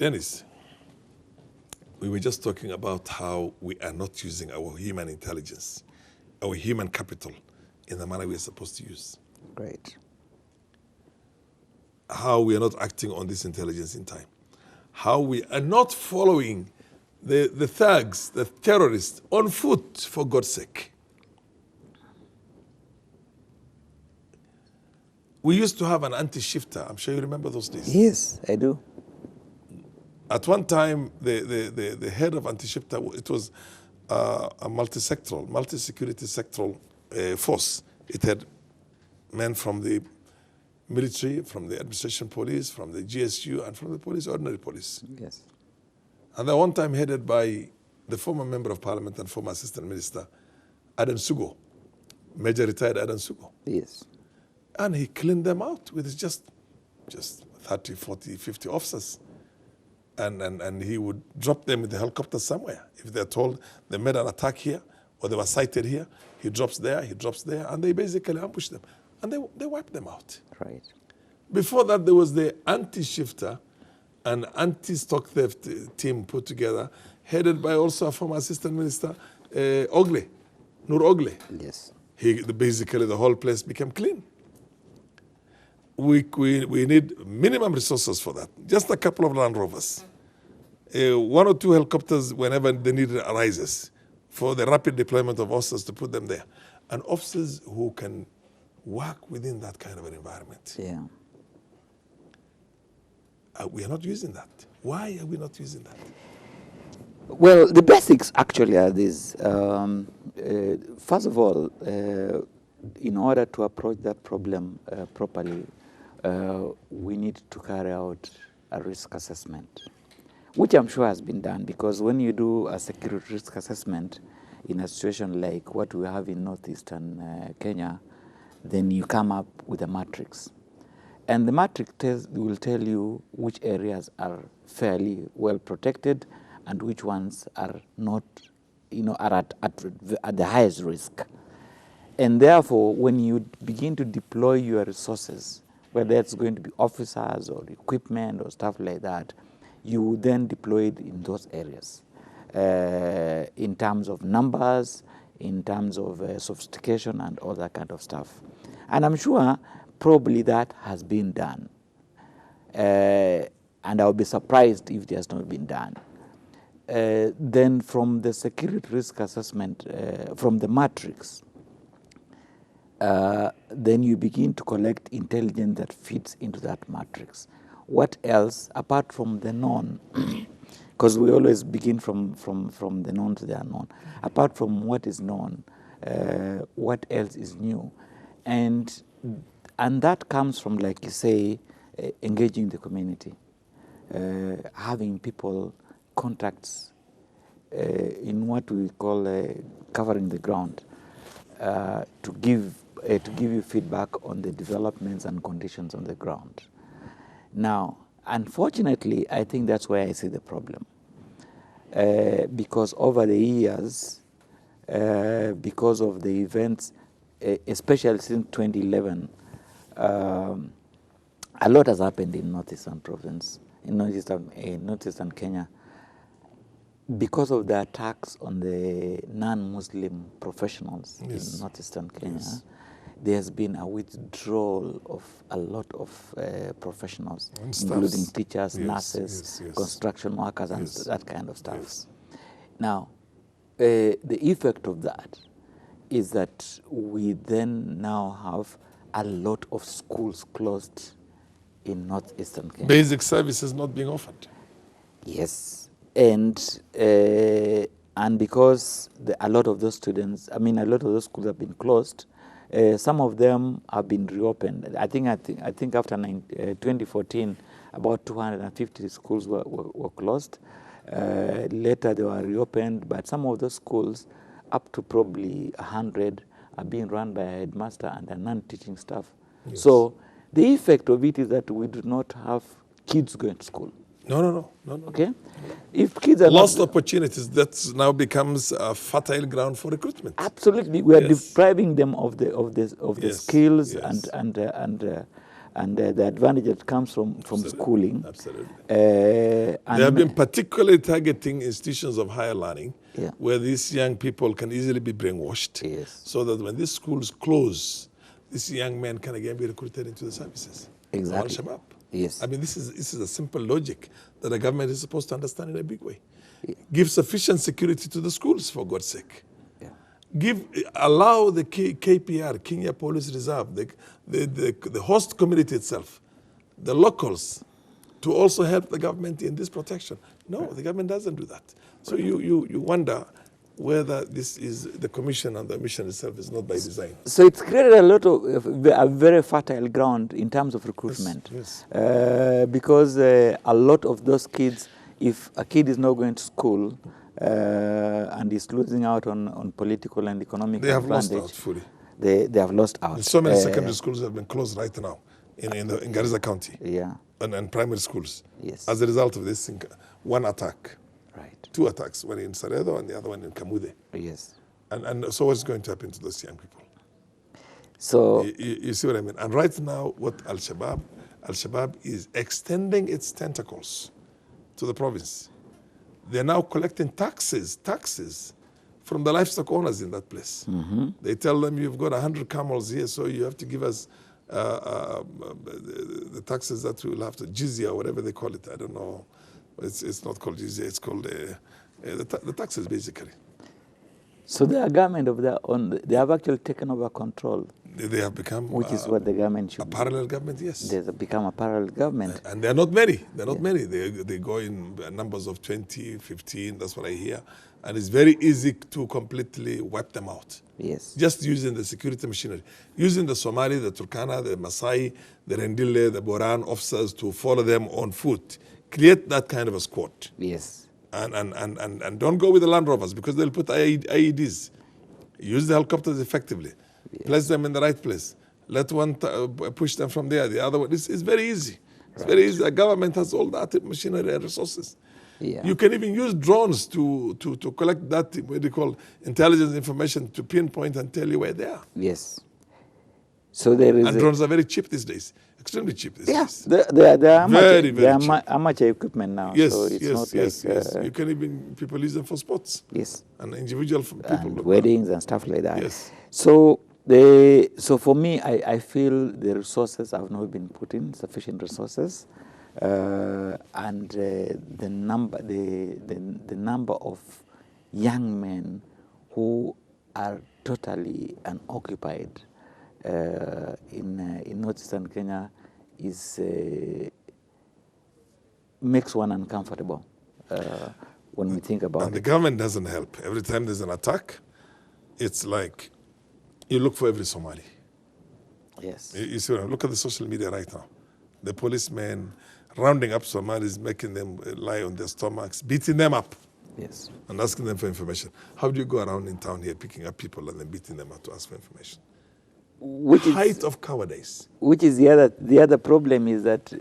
Dennis, we were just talking about how we are not using our human intelligence, our human capital in the manner we are supposed to use. Great. How we are not acting on this intelligence in time. How we are not following the thugs, the terrorists on foot, for God's sake. We used to have an anti-shifter. I'm sure you remember those days. Yes, I do. At one time, the head of anti-shifter, it was a multi-sectoral, multi-security sectoral force. It had men from the military, from the administration police, from the GSU, and from the police, ordinary police. Yes. And at one time headed by the former member of parliament and former assistant minister, Adam Sugo, Major retired Adam Sugo. Yes. And he cleaned them out with just 30, 40, 50 officers. And he would drop them with the helicopter somewhere. If they're told they made an attack here or they were sighted here, he drops there, and they basically ambush them. And they wipe them out. Right. Before that, there was the anti-shifter and anti-stock theft team put together, headed by also a former assistant minister, Ogle, Nur Ogle. Yes. Basically, the whole place became clean. We need minimum resources for that. Just a couple of Land Rovers. 1 or 2 helicopters whenever the need arises for the rapid deployment of officers to put them there. And officers who can work within that kind of an environment. Yeah. We are not using that. Why are we not using that? Well, the basics actually are these. First of all, in order to approach that problem properly, we need to carry out a risk assessment, which I'm sure has been done, because when you do a security risk assessment in a situation like what we have in northeastern Kenya, then you come up with a matrix. And the matrix will tell you which areas are fairly well protected and which ones are not, are at the highest risk. And therefore, when you begin to deploy your resources, whether it's going to be officers or equipment or stuff like that, you then deploy it in those areas in terms of numbers, in terms of sophistication and all that kind of stuff. And I'm sure probably that has been done. And I'll be surprised if it has not been done. Then from the security risk assessment, from the matrix, then you begin to collect intelligence that fits into that matrix. What else, apart from the known, because we always begin from the known to the unknown, apart from what is known, what else is new? And that comes from, like you say, engaging the community, having people contacts in what we call covering the ground, to give you feedback on the developments and conditions on the ground. Now, unfortunately, I think that's where I see the problem, because over the years, because of the events, especially since 2011, a lot has happened in northeastern province, in northeastern Kenya, because of the attacks on the non-Muslim professionals in northeastern Kenya. Yes. There's been a withdrawal of a lot of professionals, including teachers, nurses, construction workers, and that kind of stuff. Yes. Now, the effect of that is that we then now have a lot of schools closed in northeastern Kenya. Basic services not being offered. Yes, and because a lot of those students, a lot of those schools have been closed. Some of them have been reopened. I think after 2014, about 250 schools were closed. Later they were reopened, but some of those schools, up to probably 100, are being run by a headmaster and a non-teaching staff. Yes. So the effect of it is that we do not have kids going to school. No. Okay, if kids are lost opportunities, that now becomes a fertile ground for recruitment. Absolutely, we are depriving them of the skills and the advantage that comes from schooling. Absolutely. They They have been particularly targeting institutions of higher learning, Yeah. where these young people can easily be brainwashed, Yes. so that when these schools close, these young men can again be recruited into the services. Exactly. Al-shabab. Yes. I mean, this is a simple logic that the government is supposed to understand in a big way. Give sufficient security to the schools, for God's sake. Yeah. Allow the KPR, Kenya Police Reserve, the host community itself, the locals, to also help the government in this protection. No, the government doesn't do that. So you wonder whether this is the commission and the mission itself is not by design. So it's created a lot of a very fertile ground in terms of recruitment. Yes. Because a lot of those kids, if a kid is not going to school and is losing out on political and economic They have advantage, lost out fully. They have lost out. So many secondary schools have been closed right now in Garissa County. Yeah. And primary schools. Yes. As a result of this, one attack. Right. 2 attacks, one in Saredo and the other one in Kamude. Yes. And so what's going to happen to those young people? So You see what I mean? And right now, what Al-Shabab is extending its tentacles to the province. They're now collecting taxes from the livestock owners in that place. Mm-hmm. They tell them, you've got 100 camels here, so you have to give us the taxes that we will have to, jizya, or whatever they call it. I don't know. It's not called jizya, it's called the taxes, basically. So the government of their own, they have actually taken over control. They have become... Which is what the government should a parallel government, yes. They have become a parallel government. And they're not many. They're not many. They go in numbers of 20, 15, that's what I hear. And it's very easy to completely wipe them out. Yes. Just using the security machinery. Using the Somali, the Turkana, the Masai, the Rendile, the Boran officers to follow them on foot. Create that kind of a squad. Yes. And don't go with the Land Rovers, because they'll put IEDs. Use the helicopters effectively. Yes. Place them in the right place. Let one push them from there. The other one. It's very easy. It's very easy. The government has all that machinery and resources. Yeah. You can even use drones to collect that, what they call intelligence information, to pinpoint and tell you where they are. Yes. So there is. And drones are very cheap these days. Extremely cheap these days. They are very amateur equipment now. Yes, so it's yes. like, You can even, people use them for sports. Yes. And individual people. And weddings and stuff like that. Yes. So for me, I feel the resources have not been put in, sufficient resources. And the number of young men who are totally unoccupied in northeastern Kenya makes one uncomfortable when we think about it. And the government doesn't help. Every time there's an attack, it's like you look for every Somali. Yes. You see, look at the social media right now. The policemen rounding up Somalis, making them lie on their stomachs, beating them up. Yes. And asking them for information. How do you go around in town here picking up people and then beating them up to ask for information? Height of cowardice. Which is the other problem is that